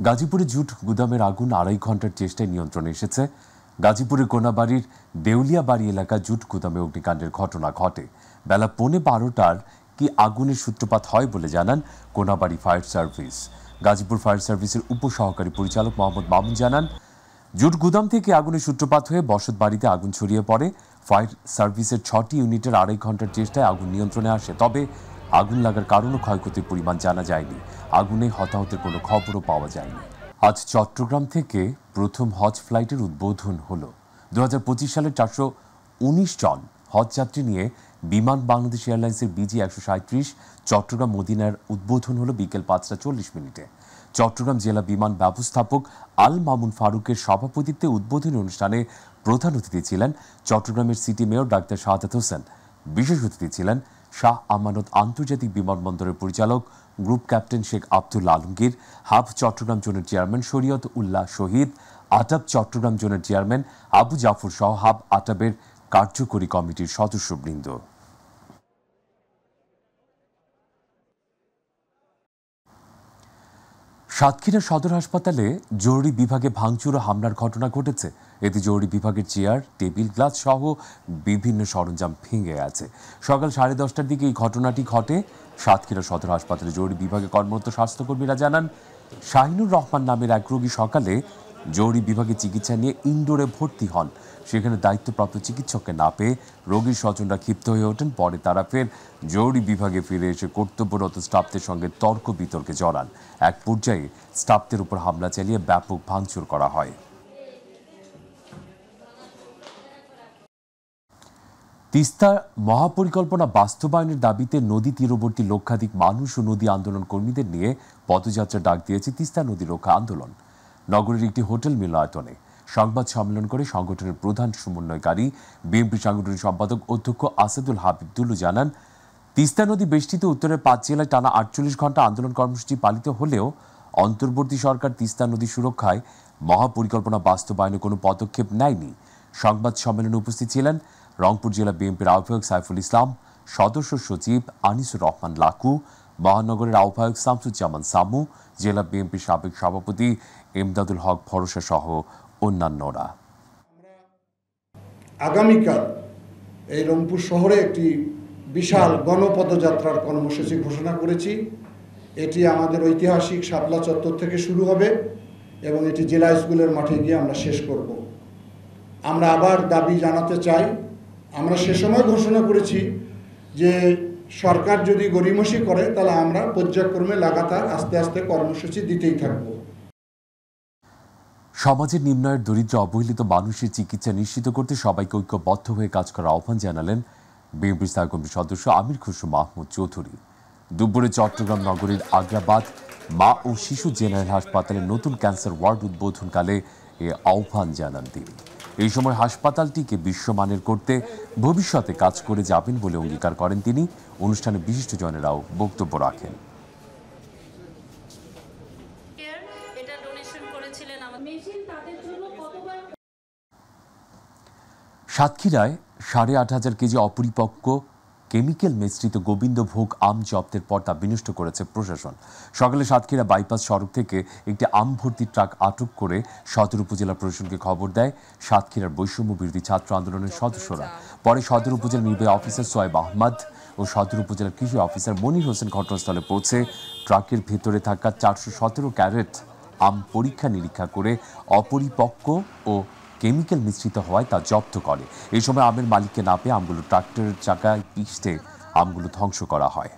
গাজীপুরে জুট গুদামের আগুন 2.5 ঘন্টার চেষ্টায় নিয়ন্ত্রণে এসেছে। গাজীপুরের কোনাবাড়ির দেউলিয়াবাড়ি এলাকায় জুট গুদামে অগ্নিকাণ্ডের ঘটনা ঘটে। বেলা 12:15টার কি আগুনের সূত্রপাত হয় বলে জানান Konabari fire service. Gazipur fire সার্ভিসের উপসহকারী পরিচালক মোহাম্মদ মামুন জানান, জুট গুদাম থেকে আগুনের সূত্রপাত হয়ে বসত বাড়িতে আগুন ছড়িয়ে পড়ে। ফায়ার সার্ভিসের 6টি ইউনিটের 2.5 ঘন্টার চেষ্টায় আগুন নিয়ন্ত্রণে আসে। তবে আগুন লাগার কারণ ও ক্ষয়ক্ষতির পরিমাণ জানা যায়নি। আগুনে হতাহতের কোনো খবরও পাওয়া যায়নি। আজ চট্টগ্রাম থেকে প্রথম হজ ফ্লাইটের উদ্বোধন হল। 2025 সালের 419 জন হজ যাত্রী নিয়ে বিমান বাংলাদেশ এয়ারলাইন্সের BG-137 চট্টগ্রাম মদিনার উদ্বোধন হল বিকেল 5:40 চট্টগ্রাম জেলা বিমান ব্যবস্থাপক আল মামুন ফারুকের সভাপতিত্বে উদ্বোধনী অনুষ্ঠানে প্রধান অতিথি ছিলেন চট্টগ্রামের city mayor doctor Shahadat Hossain. বিশেষ অতিথি ছিলেন শাহ আমানত আন্তর্জাতিক বিমানবন্দরের পরিচালক group captain Sheikh Abdul Alamgir, HAB Chattogram জোনের চেয়ারম্যান শরীয়ত উল্লাহ শহীদ, আটাব চট্টগ্রাম জোনের চেয়ারম্যান আবু জাফর সহ হাব আটাবের কার্যকরী কমিটির সদস্যবৃন্দ। সাতক্ষীরা সদর হাসপাতালে জরুরি বিভাগে ভাঙচুর ও হামলার ঘটনা ঘটেছে। এতে জরুরি বিভাগের চেয়ার, টেবিল, গ্লাস সহ বিভিন্ন সরঞ্জাম ভেঙে গেছে। সকাল 10:30টার দিকে এই ঘটনাটি ঘটে। সাতক্ষীরা সদর হাসপাতালে জরুরি বিভাগে কর্মরত স্বাস্থ্যকর্মীরা জানান, শাহিনুর রহমান নামের এক রোগী সকালে জরুরি বিভাগে চিকিৎসা নিয়ে ইনডোরে ভর্তি হন। সেখানে দায়িত্বপ্রাপ্ত চিকিৎসককে না পেয়ে রোগীর স্বজনরা ক্ষিপ্ত হয়ে ওঠেন। পরে তারা ফের জরুরি বিভাগে ফিরে এসে কর্তব্যরত স্টাফদের সঙ্গে তর্ক বিতর্কে জড়ান। এক পর্যায়ে স্টাফদের উপর হামলা চালিয়ে ব্যাপক ভাঙচুর করা হয়। তিস্তা মহাপরিকল্পনা বাস্তবায়নের দাবিতে নদী তীরবর্তী লক্ষাধিক মানুষ ও নদী আন্দোলন কর্মীদের নিয়ে পদযাত্রা ডাক দিয়েছে তিস্তা নদী রক্ষা আন্দোলন। নগরের একটি হোটেল মিলনায়তনে সংবাদ সম্মেলন করে সংগঠনের প্রধান সমন্বয়কারী বিএনপি সাংগঠনিক সম্পাদক অধ্যক্ষ আসাদুল হাবিবুল্লাহ জানান, তিস্তা নদী বেষ্টিত উত্তরের 5 জেলায় টানা 48 ঘন্টা আন্দোলন কর্মসূচি পালিত হলেও অন্তর্বর্তী সরকার তিস্তা নদী সুরক্ষায় মহাপরিকল্পনা বাস্তবায়নে কোনো পদক্ষেপ নেয়নি। সংবাদ সম্মেলনে উপস্থিত ছিলেন রংপুর জেলা বিএনপির আহ্বায়ক সাইফুল ইসলাম, সদস্য সচিব আনিসুর রহমান লাকু, মহানগরের আহ্বায়ক শামসুজ্জামান সামু, জেলা বিএনপির সাবেক সভাপতি এমদাদুল হক ভরসা সহ অন্যান্যরা। আগামীকাল এই রংপুর শহরে একটি বিশাল গণপদযাত্রার কর্মসূচি ঘোষণা করেছি। এটি আমাদের ঐতিহাসিক শাপলা চত্বর থেকে শুরু হবে এবং এটি জেলা স্কুলের মাঠে গিয়ে আমরা শেষ করব। আমরা আবার দাবি জানাতে চাই, আমরা সে সময় ঘোষণা করেছি যে সরকার যদি গড়িমসি করে তাহলে আমরা পর্যায়ক্রমে লাগাতার আস্তে আস্তে কর্মসূচি দিতেই থাকব। সমাজের নিম্নায়ের দরিদ্র অবহেলিত মানুষের চিকিৎসা নিশ্চিত করতে সবাইকে ঐক্যবদ্ধ হয়ে কাজ করার আহ্বান জানালেন বিএনপি স্থায়ী কমিটির সদস্য আমির খসরু মাহমুদ চৌধুরী। দুপুরে চট্টগ্রাম নগরীর আগ্রাবাদ মা ও শিশু জেনারেল হাসপাতালে নতুন ক্যান্সার ওয়ার্ড উদ্বোধনকালে এ আহ্বান জানান তিনি। এই সময় হাসপাতালটিকে বিশ্বমানের করতে ভবিষ্যতে কাজ করে যাবেন বলে অঙ্গীকার করেন তিনি। অনুষ্ঠানে বিশিষ্টজনেরাও বক্তব্য রাখেন। সাতক্ষীরায় 8,500 কেজি অপরিপক্ক কেমিক্যাল মিশ্রিত গোবিন্দভোগ আম জব্দের পর তা বিনষ্ট করেছে প্রশাসন। সকালে সাতক্ষীরা বাইপাস সড়ক থেকে একটি আম ভর্তি ট্রাক আটক করে সদর উপজেলা প্রশাসনকে খবর দেয় সাতক্ষীরার বৈষম্য বিরোধী ছাত্র আন্দোলনের সদস্যরা। পরে সদর উপজেলা নির্বাহী অফিসার সোয়েব আহমদ ও সদর উপজেলার কৃষি অফিসার মনির হোসেন ঘটনাস্থলে পৌঁছে ট্রাকের ভেতরে থাকা 417 ক্যারেট আম পরীক্ষা নিরীক্ষা করে অপরিপক্ক ও কেমিক্যাল মিশ্রিত হওয়ায় তা জব্দ করে। এই সময় আমের মালিককে না পেয়ে আমগুলো ট্রাক্টরের চাকায় পিষতে আমগুলো ধ্বংস করা হয়।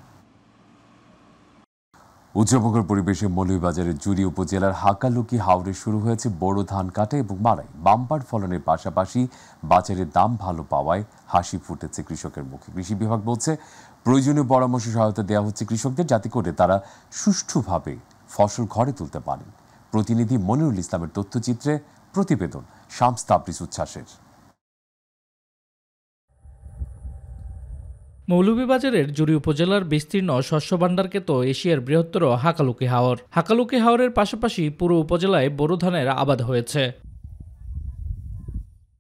উচ্চমুখর পরিবেশে মৌলভীবাজারের জুড়ি উপজেলার হাকালুকি হাওরে শুরু হয়েছে বোরো ধান কাটা এবং মাড়াই। বাম্পার ফলনের পাশাপাশি বাজারের দাম ভালো পাওয়ায় হাসি ফুটেছে কৃষকের মুখে। কৃষি বিভাগ বলছে, প্রয়োজনীয় পরামর্শ সহায়তা দেওয়া হচ্ছে কৃষকদের, যাতে করে তারা সুষ্ঠুভাবে ফসল ঘরে তুলতে পারেন। প্রতিনিধি মনিরুল ইসলামের তথ্যচিত্রে প্রতিবেদন শামস তাবরিজ উচ্ছ্বাসের। মৌলভীবাজারের জুড়ি উপজেলার বিস্তীর্ণ শস্য ভাণ্ডারকে তো এশিয়ার বৃহত্তর হাকালুকি হাওর। হাকালুকি হাওরের পাশাপাশি পুরো উপজেলায় বোরো ধানের আবাদ হয়েছে।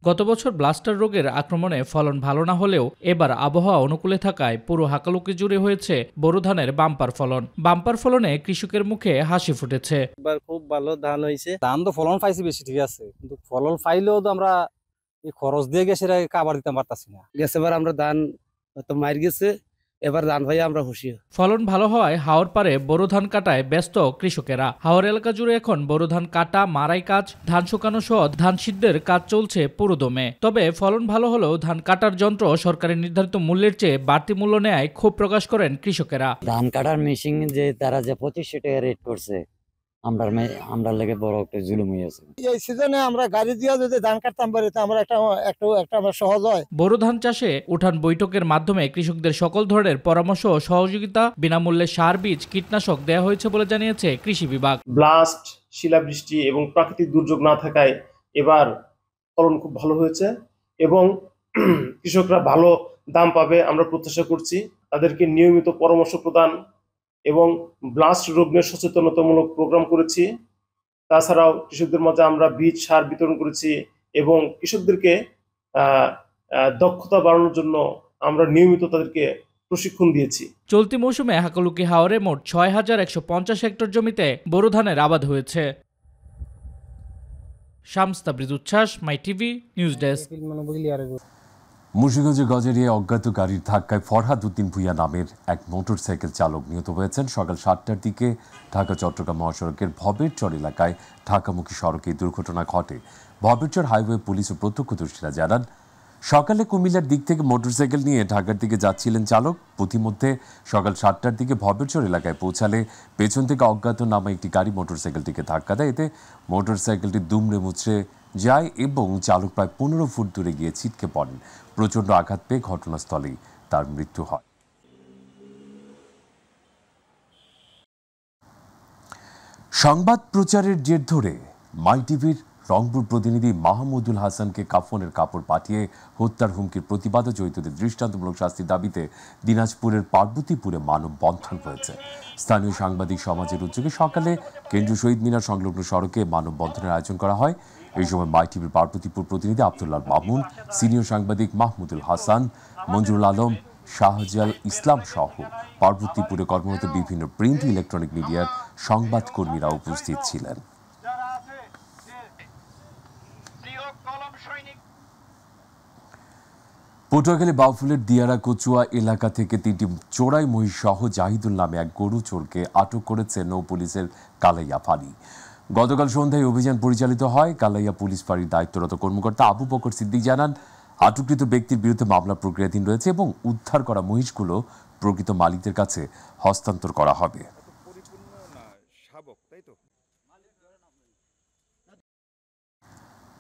গত বছর ব্লাস্টার রোগের আক্রমণে ফলন ভালো না হলেও এবার আবহাওয়া অনুকূলে থাকায় পুরো হাকালুকি জুড়ে হয়েছে বোরো ধানের বাম্পার ফলন। বাম্পার ফলনে কৃষকের মুখে হাসি ফুটেছে। এবার খুব ভালো ধান হয়েছে। ধান তো ফলন পাইছি বেশি, ঠিক আছে, কিন্তু ফলন পাইলেও তো আমরা এই খরচ দিয়ে গেছে কাবার দিতে পারতাছি না। গেছে এবার আমরা ধান হয়তো মার গেছে, এবার ধান ভাই আমরা খুশি। ফলন ভালো হওয়ায় হাওর পারে বোরো ধান কাটায় ব্যস্ত কৃষকেরা। হাওর এলাকা জুড়ে এখন বোরো ধান কাটা, মারাই কাজ, ধান শুকানো সহ ধান সিদ্ধের কাজ চলছে পুরোদমে। তবে ফলন ভালো হলেও ধান কাটার যন্ত্র সরকারের নির্ধারিত মূল্যের চেয়ে বাড়তি মূল্য নেয় ক্ষোভ প্রকাশ করেন কৃষকেরা। ধান কাটার মেশিন যে তারা যে 2500 টাকা রেট করছে, আমরা লেগে বড় একটা জুলুম হয়েছে। এই সিজনে আমরা গাড়ি দিয়ে যদি ধান কাটতাম পারি তো আমরা একটা সহজ হয়। বোরো ধান চাষে উঠান বৈঠকের মাধ্যমে কৃষকদের সকল ধরনের পরামর্শ ও সহযোগিতা, বিনামূল্যে সার, বীজ, কীটনাশক দেওয়া হয়েছে বলে জানিয়েছে কৃষি বিভাগ। ব্লাস্ট, শিলাবৃষ্টি এবং প্রাকৃতিক দুর্যোগ না থাকায় এবার ফলন খুব ভালো হয়েছে এবং কৃষকরা ভালো দাম পাবে আমরা প্রত্যাশা করছি। তাদেরকে নিয়মিত পরামর্শ প্রদান এবং ব্লাস্ট রোগ নিয়ে সচেতনতামূলক প্রোগ্রাম করেছি। তাছাড়াও কৃষকদের মাঝে আমরা বীজ, সার বিতরণ করেছি এবং কৃষকদেরকে দক্ষতা বাড়ানোর জন্য আমরা নিয়মিত তাদেরকে প্রশিক্ষণ দিয়েছি। চলতি মৌসুমে হাকালুকি হাওরে মোট 6150 হেক্টর জমিতে বোরো ধানের আবাদ হয়েছে। শামস তাবরিজ উচ্ছ্বাস, মাই টিভি নিউজ ডেস্ক। মুন্সিগঞ্জের গজারিয়া অজ্ঞাত গাড়ির ধাক্কায় ফরহাদ উদ্দিন ভূঁইয়া নামের এক মোটরসাইকেল চালক নিহত হয়েছেন। সকাল 7টার দিকে ঢাকা চট্টগ্রাম মহাসড়কের ভবেরচর এলাকায় ঢাকামুখী সড়কে দুর্ঘটনা ঘটে। ভবেরচর হাইওয়ে পুলিশ ও প্রত্যক্ষদর্শীরা জানান, সকালে কুমিল্লার দিক থেকে মোটরসাইকেল নিয়ে ঢাকার দিকে যাচ্ছিলেন চালক। পথিমধ্যে সকাল 7টার দিকে ভবেরচর এলাকায় পৌঁছালে পেছন থেকে অজ্ঞাত নামা একটি গাড়ি মোটরসাইকেলটিকে ধাক্কা দেয়। এতে মোটরসাইকেলটি দুমড়ে মুচড়ে যায় এবং চালক প্রায় 15 ফুট দূরে গিয়ে ছিটকে পড়েন। প্রচণ্ড আঘাত পেয়ে ঘটনাস্থলেই তার মৃত্যু হয়। সংবাদ প্রচারের জের ধরে মাই টিভির রংপুর প্রতিনিধি মাহমুদুল হাসানকে কাফনের কাপড় পাঠিয়ে হত্যার হুমকির প্রতিবাদে জড়িতদের দৃষ্টান্তমূলক শাস্তির দাবিতে দিনাজপুরের পার্বতীপুরে মানববন্ধন হয়েছে। স্থানীয় সাংবাদিক সমাজের উদ্যোগে সকালে কেন্দ্রীয় শহীদ মিনার সংলগ্ন সড়কে মানববন্ধনের আয়োজন করা হয়। এই সময় মাই টিভির পার্বতীপুর প্রতিনিধি আব্দুল্লাহ মামুন, সিনিয়র সাংবাদিক মাহমুদুল হাসান, মঞ্জুরুল আলম, শাহজাল ইসলাম সহ পার্বতীপুরে কর্মরত বিভিন্ন প্রিন্ট ইলেকট্রনিক মিডিয়ার সংবাদকর্মীরা উপস্থিত ছিলেন। পটুয়াখালী বাউফুলের দিয়ারা কচুয়া এলাকা থেকে 3টি চোরাই মহিষ সহ জাহিদুল নামে এক গরু চোরকে আটক করেছে নৌ পুলিশের কালাইয়া ফাঁড়ি। গতকাল সন্ধ্যায় অভিযান পরিচালিত হয়। কালাইয়া পুলিশ ফাঁড়ির দায়িত্বরত কর্মকর্তা আবু বকর সিদ্দিক জানান, আটককৃত ব্যক্তির বিরুদ্ধে মামলা প্রক্রিয়াধীন রয়েছে এবং উদ্ধার করা মহিষগুলো প্রকৃত মালিকদের কাছে হস্তান্তর করা হবে।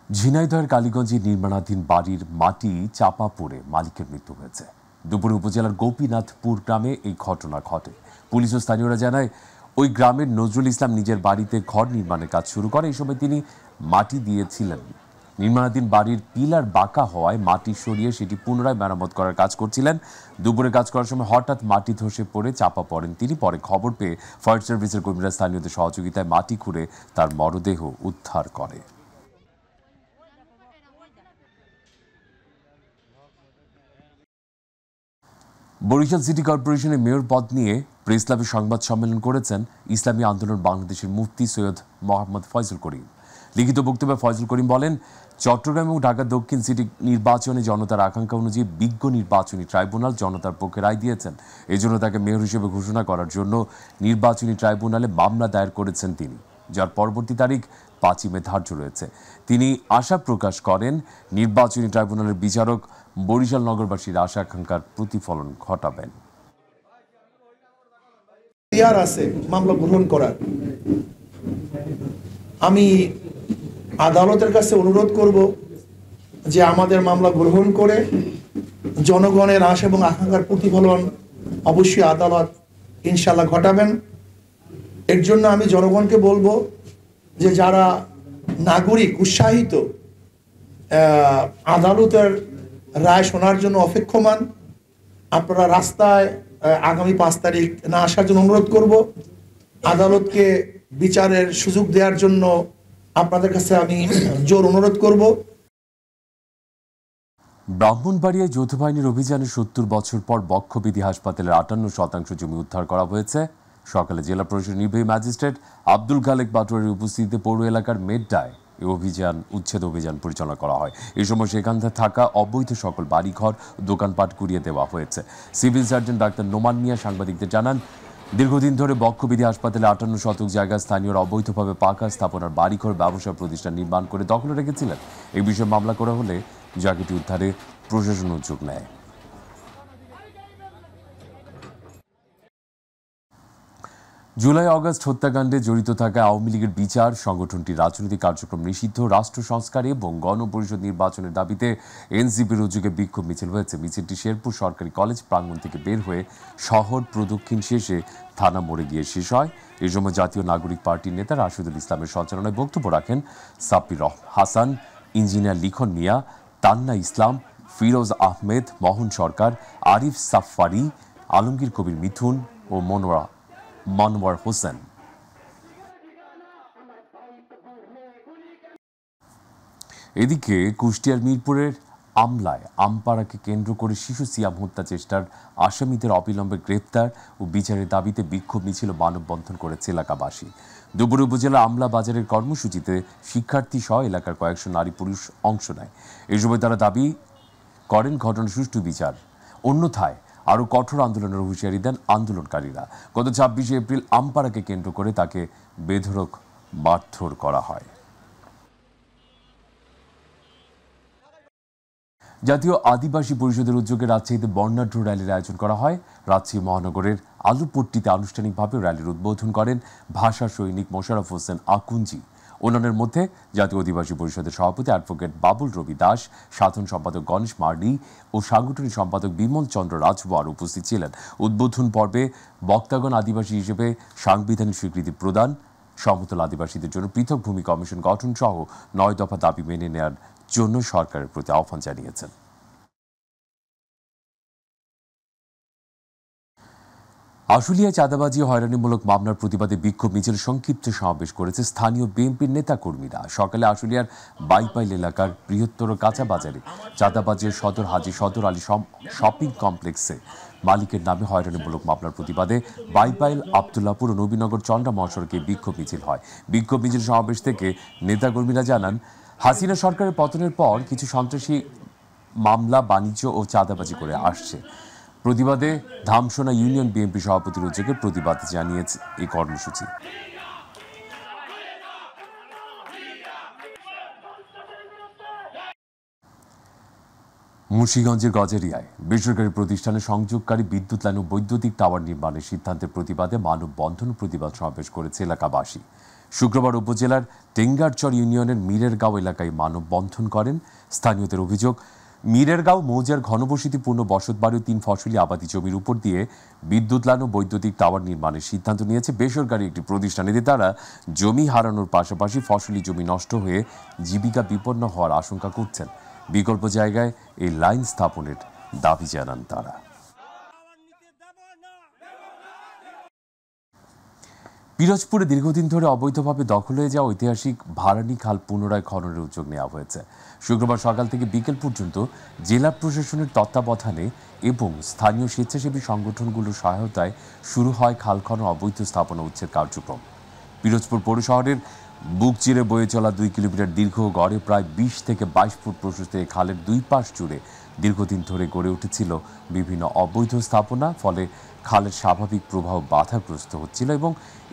ঝিনাইদহের কালীগঞ্জে নির্মাণাধীন বাড়ির মাটি চাপা পড়ে মালিকের মৃত্যু হয়েছে। দুপুরে উপজেলার গোপীনাথপুর গ্রামে এই ঘটনা ঘটে। পুলিশ ও স্থানীয়রা জানায়, ওই গ্রামের নজরুল ইসলাম নিজের বাড়িতে ঘর নির্মাণের কাজ শুরু করে। এই সময় তিনি মাটি দিয়েছিলেন। নির্মাণাধীন বাড়ির পিলার বাঁকা হওয়ায় মাটি সরিয়ে সেটি পুনরায় মেরামত করার কাজ করছিলেন। দুপুরে কাজ করার সময় হঠাৎ মাটি ধসে পড়ে চাপা পড়েন তিনি। পরে খবর পেয়ে ফায়ার সার্ভিসের কর্মীরা স্থানীয়দের সহযোগিতায় মাটি খুঁড়ে তার মরদেহ উদ্ধার করে। বরিশাল সিটি কর্পোরেশনের মেয়র পদ নিয়ে প্রেস ক্লাবে সংবাদ সম্মেলন করেছেন ইসলামী আন্দোলন বাংলাদেশের মুফতি সৈয়দ মোহাম্মদ ফয়জুল করিম। লিখিত বক্তব্যে ফয়জুল করিম বলেন, চট্টগ্রাম এবং ঢাকা দক্ষিণ সিটি নির্বাচনে জনতার আকাঙ্ক্ষা অনুযায়ী বিজ্ঞ নির্বাচনী ট্রাইব্যুনাল জনতার পক্ষে রায় দিয়েছেন। এজন্য তাকে মেয়র হিসেবে ঘোষণা করার জন্য নির্বাচনী ট্রাইব্যুনালে মামলা দায়ের করেছেন তিনি, যার পরবর্তী তারিখ 5 মে ধার্য রয়েছে। তিনি আশা প্রকাশ করেন, নির্বাচনী ট্রাইব্যুনালের বিচারক বরিশাল নগরবাসীর আশা আকাঙ্ক্ষার প্রতিফলন ঘটাবেন। আছে মামলা গ্রহণ করার। আমি আদালতের কাছে অনুরোধ করব যে আমাদের মামলা গ্রহণ করে জনগণের আশা এবং আকাঙ্ক্ষার প্রতিফলন অবশ্যই আদালত ইনশাল্লাহ ঘটাবেন। এর জন্য আমি জনগণকে বলবো যে যারা নাগরিক উৎসাহিত আদালতের রায় শোনার জন্য অপেক্ষমান, আপনারা রাস্তায় আগামী 5 তারিখ না আসার জন্য অনুরোধ করব। আদালতকে বিচারের সুযোগ দেওয়ার জন্য আপনাদের কাছে আমি জোর অনুরোধ করব। ব্রাহ্মণবাড়িয়ায় যৌথ বাহিনীর অভিযানে ৭০ বছর পর বক্ষবিধি হাসপাতালের ৫৮% জমি উদ্ধার করা হয়েছে। সকালে জেলা পরিষদ নির্বাহী ম্যাজিস্ট্রেট আব্দুল খালেক বাটোয়ারির উপস্থিতিতে পৌর এলাকার মেড্ডায় এই উচ্ছেদ অভিযান পরিচালনা করা হয়। এই সময় সেখানে থাকা অবৈধ সকল বাড়িঘর দোকানপাট গুড়িয়ে দেওয়া হয়েছে। সিভিল সার্জন ডাক্তার নোমান মিয়া সাংবাদিকদের জানান, দীর্ঘদিন ধরে বক্ষবিধি হাসপাতালে ৫৮ জায়গায় স্থানীয়রা অবৈধভাবে পাকা স্থাপনার বাড়িঘর ব্যবসা প্রতিষ্ঠান নির্মাণ করে দখলে রেখেছিলেন। এই বিষয়ে মামলা করা হলে জায়গাটি উদ্ধারে প্রশাসন উদ্যোগ নেয়। জুলাই আগস্ট হত্যাকাণ্ডে জড়িত থাকা আওয়ামী লীগের বিচার, সংগঠনটির রাজনৈতিক কার্যক্রম নিষিদ্ধ, রাষ্ট্র সংস্কার এবং গণপরিষদ নির্বাচনের দাবিতে এনসিপির উদ্যোগে বিক্ষোভ মিছিল হয়েছে। মিছিলটি শেরপুর সরকারি কলেজ প্রাঙ্গণ থেকে বের হয়ে শহর প্রদক্ষিণ শেষে থানা মোড়ে গিয়ে শেষ হয়। এ সময় জাতীয় নাগরিক পার্টির নেতা রাশিদুল ইসলামের সঞ্চালনায় বক্তব্য রাখেন সাব্বির হাসান, ইঞ্জিনিয়ার লিখন মিয়া, তান্না ইসলাম, ফিরোজ আহমেদ, মোহন সরকার, আরিফ সাফারি, আলমগীর কবির মিথুন ও মনোয়ার হোসেন। এদিকে কুষ্টিয়ার মিরপুরের আমলায় আমপাড়াকে কেন্দ্র করে শিশু সিয়াম হত্যা চেষ্টার আসামিদের অবিলম্বে গ্রেপ্তার ও বিচারের দাবিতে বিক্ষোভ মিছিল মানববন্ধন করেছে এলাকাবাসী। দুপুরে উপজেলা আমলা বাজারের কর্মসূচিতে শিক্ষার্থী সহ এলাকার কয়েকশো নারী পুরুষ অংশ নেয়। এই সময় তারা দাবি করেন ঘটনার সুষ্ঠু বিচার, অন্যথায় আরও কঠোর আন্দোলনের হুঁশিয়ারি দেন আন্দোলনকারীরা। গত ২৬ এপ্রিল আমপাড়াকে কেন্দ্র করে তাকে বেধড়ক মারধর করা হয়। জাতীয় আদিবাসী পরিষদের উদ্যোগে রাজশাহীতে বর্ণাঢ্য র্যালির আয়োজন করা হয়। রাজশাহী মহানগরের আলুপট্টিতে আনুষ্ঠানিকভাবে র্যালির উদ্বোধন করেন ভাষা সৈনিক মোশাররফ হোসেন আকুঞ্জি। অন্যান্যের মধ্যে জাতীয় আদিবাসী পরিষদের সভাপতি অ্যাডভোকেট বাবুল রবি দাস, সাধারণ সম্পাদক গণেশ মার্ডি ও সাংগঠনিক সম্পাদক বিমল চন্দ্র রাজওয়ার উপস্থিত ছিলেন। উদ্বোধন পর্বে বক্তাগণ আদিবাসী হিসেবে সাংবিধানিক স্বীকৃতি প্রদান, সমতল আদিবাসীদের জন্য পৃথক ভূমি কমিশন গঠন সহ ৯ দফা দাবি মেনে নেওয়ার জন্য সরকারের প্রতি আহ্বান জানিয়েছেন। আশুলিয়ায় চাঁদাবাজি ও হয়রানিমূলক মামলার প্রতিবাদে বিক্ষোভ মিছিল সংক্ষিপ্ত সমাবেশ করেছে স্থানীয় বিএনপির নেতাকর্মীরা। সকালে আশুলিয়ার বাইপাইল এলাকার বৃহত্তর কাঁচা বাজারে চাঁদাবাজির সদর হাজী সদর আলী শপিং কমপ্লেক্সে মালিকের নামে হয়রানিমূলক মামলার প্রতিবাদে বাইপাইল, আবদুল্লাপুর ও নবীনগর চন্দ্রা মহাসড়কে বিক্ষোভ মিছিল হয়। বিক্ষোভ মিছিল সমাবেশ থেকে নেতাকর্মীরা জানান, হাসিনা সরকারের পতনের পর কিছু সন্ত্রাসী মামলা, বাণিজ্য ও চাঁদাবাজি করে আসছে। প্রতিবাদে ধামসোনা ইউনিয়ন বিএনপি সভাপতির উদ্যোগে প্রতিবাদ জানিয়েছে এই কর্মসূচি। মুন্সিগঞ্জের গজারিয়ায় বেসরকারি প্রতিষ্ঠানে সংযোগকারী বিদ্যুৎ লাইন ও বৈদ্যুতিক টাওয়ার নির্মাণের সিদ্ধান্তের প্রতিবাদে মানববন্ধন প্রতিবাদ সমাবেশ করেছে এলাকাবাসী। শুক্রবার উপজেলার টেঙ্গারচর ইউনিয়নের মীরেরগাঁও এলাকায় মানববন্ধন করেন স্থানীয়দের অভিযোগ, মীরেরগাঁও মৌজার ঘনবসতিপূর্ণ বসতবাড়ি ও ৩ ফসলি আবাদি জমির উপর দিয়ে বিদ্যুৎ লাইন ও বৈদ্যুতিক টাওয়ার নির্মাণের সিদ্ধান্ত নিয়েছে বেসরকারি একটি প্রতিষ্ঠান। এতে তারা জমি হারানোর পাশাপাশি ফসলি জমি নষ্ট হয়ে জীবিকা বিপন্ন হওয়ার আশঙ্কা করছেন। বিকল্প জায়গায় এই লাইন স্থাপনের দাবি জানান তারা। পিরোজপুরে দীর্ঘদিন ধরে অবৈধভাবে দখল হয়ে যাওয়া ঐতিহাসিক ভারানী খাল পুনরায় খননের উদ্যোগ নেওয়া হয়েছে। শুক্রবার সকাল থেকে বিকেল পর্যন্ত জেলা প্রশাসনের তত্ত্বাবধানে এবং স্থানীয় স্বেচ্ছাসেবী সংগঠনগুলোর সহায়তায় শুরু হয় খাল খনন অবৈধ স্থাপনা উচ্ছেদ কার্যক্রম। পিরোজপুর পৌর শহরের বুক চিরে বয়ে চলা ২ কিলোমিটার দীর্ঘ, গড়ে প্রায় ২০ থেকে ২২ ফুট প্রশস্ত এই খালের দুই পাশ জুড়ে দীর্ঘদিন ধরে গড়ে উঠেছিল বিভিন্ন অবৈধ স্থাপনা। ফলে খালের স্বাভাবিক প্রবাহ বাধাগ্রস্ত হচ্ছিল এবং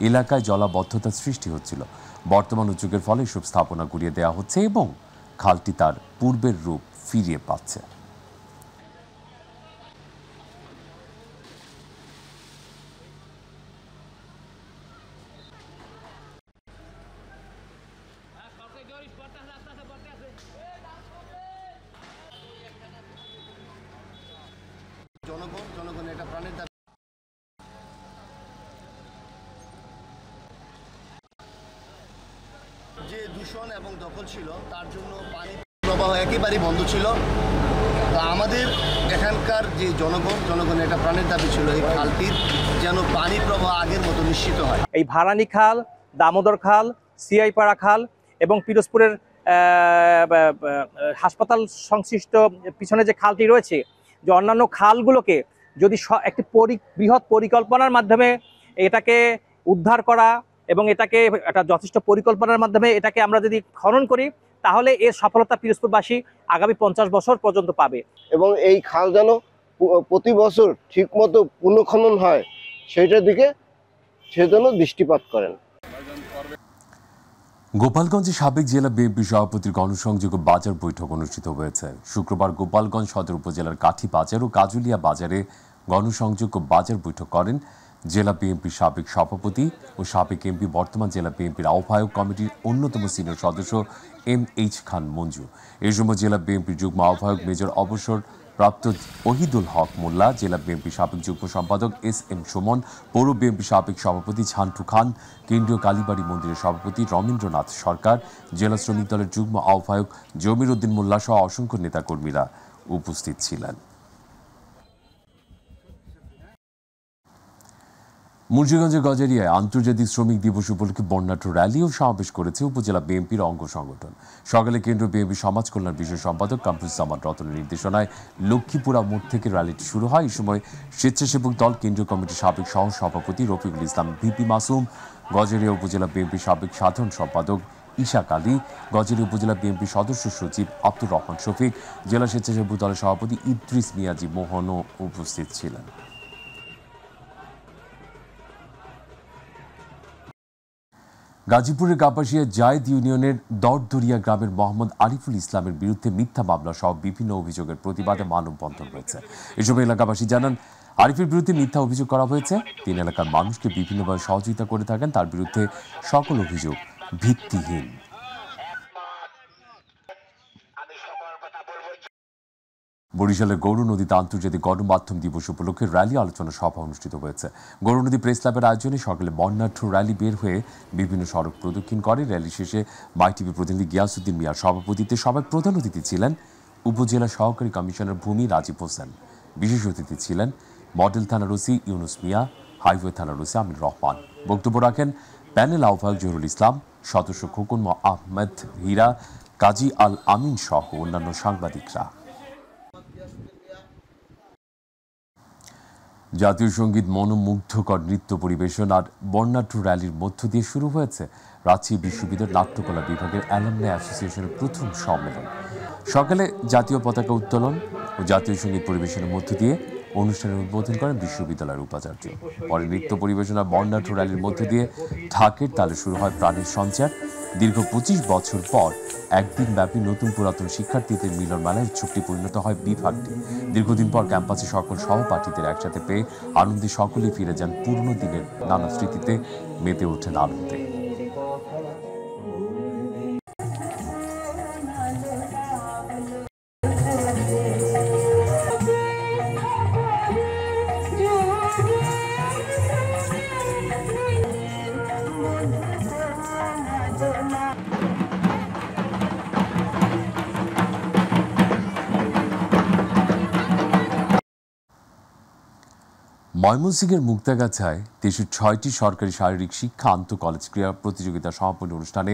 এলাকায় জলাবদ্ধতার সৃষ্টি হচ্ছিল। বর্তমান উদ্যোগের ফলে এসব স্থাপনা গুড়িয়ে দেওয়া হচ্ছে এবং খালটি তার পূর্বের রূপ ফিরিয়ে পাচ্ছে। জনগণের এটা প্রাণের দাবি। যে দূষণ এবং দখল ছিল তার জন্য পানি প্রবাহ একেবারেই বন্ধ ছিল। তো আমাদের এখানকার যে জনগণের এটা প্রাণের দাবি ছিল এই খালটির যেন পানি প্রবাহ আগের মতো নিশ্চিত হয়। এই ভারানী খাল, দামোদর খাল, সিআইপাড়া খাল এবং পিরোজপুরের হাসপাতাল সংশ্লিষ্ট পিছনে যে খালটি রয়েছে, যে অন্যান্য খালগুলোকে যদি একটি বৃহৎ পরিকল্পনার মাধ্যমে এটাকে উদ্ধার করা এবং এটাকে একটা যথেষ্ট পরিকল্পনার মাধ্যমে এটাকে আমরা যদি খনন করি, তাহলে এর সফলতা পিরোজপুরবাসী আগামী 50 বছর পর্যন্ত পাবে। এবং এই খাল যেন প্রতি বছর ঠিকমতো পুনঃখনন হয় সেইটার দিকে সেজন্য দৃষ্টিপাত করেন। গোপালগঞ্জে সাবেক জেলা বিএনপি সভাপতির গণসংযোগ ও বাজার বৈঠক অনুষ্ঠিত হয়েছে। শুক্রবার গোপালগঞ্জ সদর উপজেলার কাঠি বাজার ও কাজুলিয়া বাজারে গণসংযোগ ও বাজার বৈঠক করেন জেলা বিএনপির সাবেক সভাপতি ও সাবেক এমপি, বর্তমান জেলা বিএনপির আহ্বায়ক কমিটির অন্যতম সিনিয়র সদস্য MH খান মঞ্জু। এই সময় জেলা বিএনপির যুগ্ম আহ্বায়ক মেজর অবসর প্রাপ্ত ওহিদুল হক মোল্লা, জেলা বিএনপি সাবেক যুগ্ম সম্পাদক SM সুমন, পৌর বিএনপি সাবেক সভাপতি ঝান্টু খান, কেন্দ্রীয় কালীবাড়ি মন্দিরের সভাপতি রবীন্দ্রনাথ সরকার, জেলা শ্রমিক দলের যুগ্ম আহ্বায়ক জমির উদ্দিন মোল্লা সহ অসংখ্য নেতাকর্মীরা উপস্থিত ছিলেন। মুন্সিগঞ্জের গজারিয়ায় আন্তর্জাতিক শ্রমিক দিবস উপলক্ষে বর্ণাঢ্য র্যালি ও সমাবেশ করেছে উপজেলা বিএনপির অঙ্গ সংগঠন। সকালে কেন্দ্রীয় বিএনপি সমাজ কল্যাণ বিষয় সম্পাদক কামরুজ্জামান রতনের নির্দেশনায় লক্ষ্মীপুরা মোড় থেকে র্যালিটি শুরু হয়। এই সময় স্বেচ্ছাসেবক দল কেন্দ্রীয় কমিটির সাবেক সহ সভাপতি রফিকুল ইসলাম ভিপি মাসুম, গজারিয়া উপজেলা বিএনপি সাবেক সাধারণ সম্পাদক ইশাক আলী, গজারিয়া উপজেলা বিএনপি সদস্য সচিব আব্দুর রহমান শফিক, জেলা স্বেচ্ছাসেবক দলের সভাপতি ইদ্রিস মিয়াজি মোহনও উপস্থিত ছিলেন। গাজীপুরের কাপাসিয়া জায়েদ ইউনিয়নের দরদরিয়া গ্রামের মোহাম্মদ আরিফুল ইসলামের বিরুদ্ধে মিথ্যা মামলা সহ বিভিন্ন অভিযোগের প্রতিবাদে মানববন্ধন হয়েছে। এসব এলাকাবাসী জানান, আরিফের বিরুদ্ধে মিথ্যা অভিযোগ করা হয়েছে। তিনি এলাকার মানুষকে বিভিন্নভাবে সহযোগিতা করে থাকেন। তার বিরুদ্ধে সকল অভিযোগ ভিত্তিহীন। বরিশালের গৌর নদীতে আন্তর্জাতিক গণমাধ্যম দিবস উপলক্ষে র্যালি আলোচনা সভা অনুষ্ঠিত হয়েছে। গৌর নদী প্রেস ক্লাবের আয়োজনে সকালে বর্ণাঢ্য র্যালি বের হয়ে বিভিন্ন সড়ক প্রদক্ষিণ করে। র্যালি শেষে মাইটিভি প্রতিনিধি গিয়াসউদ্দিন মিয়ার সভাপতিত্বে সভায় প্রধান অতিথি ছিলেন উপজেলা সহকারী কমিশনার ভূমি রাজীব হোসেন। বিশেষ অতিথি ছিলেন মডেল থানার ওসি ইউনুস মিয়া, হাইওয়ে থানার ওসি আমির রহমান। বক্তব্য রাখেন প্যানেল আহ্বায়ক জহুরুল ইসলাম, সদস্য খোকন আহমেদ হীরা, কাজী আল আমিন সহ অন্যান্য সাংবাদিকরা। জাতীয় সঙ্গীত মনোমুগ্ধকর নৃত্য পরিবেশন আর বর্ণাঢ্য র্যালির মধ্য দিয়ে শুরু হয়েছে রাজশাহী বিশ্ববিদ্যালয়ের নাট্যকলা বিভাগের অ্যালামনাই অ্যাসোসিয়েশনের প্রথম সম্মেলন। সকালে জাতীয় পতাকা উত্তোলন ও জাতীয় সঙ্গীত পরিবেশনের মধ্য দিয়ে অনুষ্ঠানের উদ্বোধন করেন বিশ্ববিদ্যালয়ের উপাচার্য। পরে নৃত্য পরিবেশনা বর্ণাঢ্য র্যালির মধ্য দিয়ে ঢাকের তালে শুরু হয় প্রাণের সঞ্চার। দীর্ঘ 25 বছর পর একদিন ব্যাপী নতুন পুরাতন শিক্ষার্থীদের মিলন মেলায় উৎসবটি পরিণত হয় বিভাগটি। দীর্ঘদিন পর ক্যাম্পাসে সকল সহপাঠীদের একসাথে পেয়ে আনন্দে সকলেই ফিরে যান পুরনো দিনের নানা স্মৃতিতে, মেতে ওঠেন আনন্দে। ময়মনসিংহের মুক্তাগাছায় দেশের 6টি সরকারি শারীরিক শিক্ষা আন্তঃ কলেজ ক্রীড়া প্রতিযোগিতা সমাপনী অনুষ্ঠানে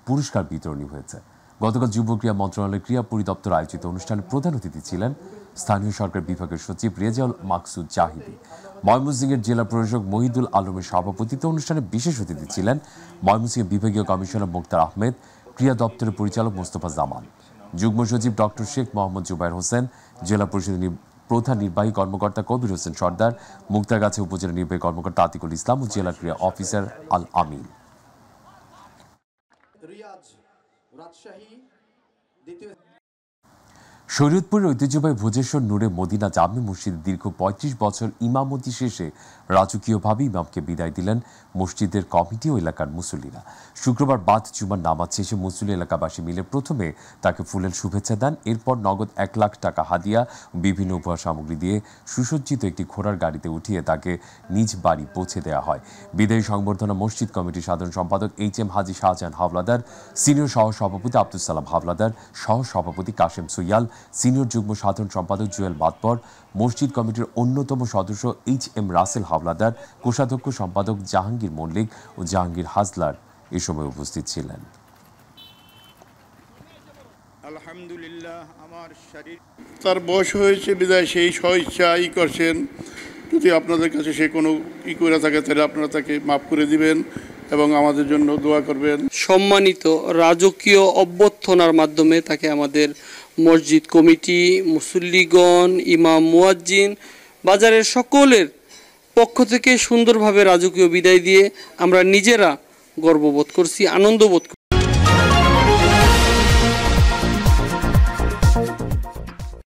পুরস্কার বিতরণী হয়েছে। গতকাল যুব ক্রীড়া মন্ত্রণালয়ের ক্রীড়া পরিদপ্তর আয়োজিত অনুষ্ঠানে প্রধান অতিথি ছিলেন স্থানীয় সরকার বিভাগের সচিব রেজাউল মাকসুদ জাহিদি। ময়মনসিংহের জেলা প্রশাসক মহিদুল আলমের সভাপতিত্বে অনুষ্ঠানে বিশেষ অতিথি ছিলেন ময়মনসিংহ বিভাগীয় কমিশনার মুক্তার আহমেদ, ক্রীড়া দপ্তরের পরিচালক মোস্তফা জামান, যুগ্ম সচিব ডক্টর শেখ মোহাম্মদ জুবাইর হোসেন, জেলা পরিষদের প্রধান নির্বাহী কর্মকর্তা কবির হোসেন সর্দার, মুক্তাগাছা উপজেলা নির্বাহী কর্মকর্তা আতিকুল ইসলাম ও জেলা ক্রীড়া অফিসার আল আমিন। শরীয়তপুরের ঐতিহ্যবাহী ভোজেশ্বর নূরে মদিনা জামে মসজিদে দীর্ঘ 35 বছর ইমামতি শেষে রাজকীয়ভাবে ইমামকে বিদায় দিলেন মসজিদের কমিটি ও এলাকার মুসল্লিরা। শুক্রবার বাদ জুমার নামাজ শেষে মুসল্লি এলাকাবাসী মিলে প্রথমে তাকে ফুলের শুভেচ্ছা দেন। এরপর নগদ 1 লাখ টাকা হাদিয়া ও বিভিন্ন উপহার সামগ্রী দিয়ে সুসজ্জিত একটি ঘোড়ার গাড়িতে উঠিয়ে তাকে নিজ বাড়ি পৌঁছে দেওয়া হয়। বিদায়ী সংবর্ধনা মসজিদ কমিটির সাধারণ সম্পাদক HM হাজী শাহজাহান হাওলাদার, সিনিয়র সহ সভাপতি আব্দুল সালাম হাওলাদার, সহ সভাপতি কাশেম সুইয়াল, সিনিয়র যুগ্ম সাধারণ সম্পাদক জুয়েল বাতপর, মসজিদ কমিটির অন্যতম সদস্য HM রাসেল হাওলাদার, কোষাধ্যক্ষ সম্পাদক জাহাঙ্গীর মল্লিক ও জাহাঙ্গীর হাজলার এ সময় উপস্থিত ছিলেন। আলহামদুলিল্লাহ আমার শরীর তার বয়স হয়েছে বিদায় সেই স্বইচ্ছা করছেন। যদি আপনাদের কাছে সে কোনো করে থাকে তাহলে আপনারা তাকে মাফ করে দিবেন এবং আমাদের জন্য দোয়া করবেন। সম্মানিত রাজকীয় অভ্যর্থনার মাধ্যমে তাকে আমাদের মসজিদ কমিটি, মুসল্লিগণ, ইমাম, মুয়াজ্জিন, বাজারের সকলের পক্ষ থেকে সুন্দরভাবে রাজকীয় বিদায় দিয়ে আমরা নিজেরা গর্ববোধ করছি, আনন্দবোধ করছি।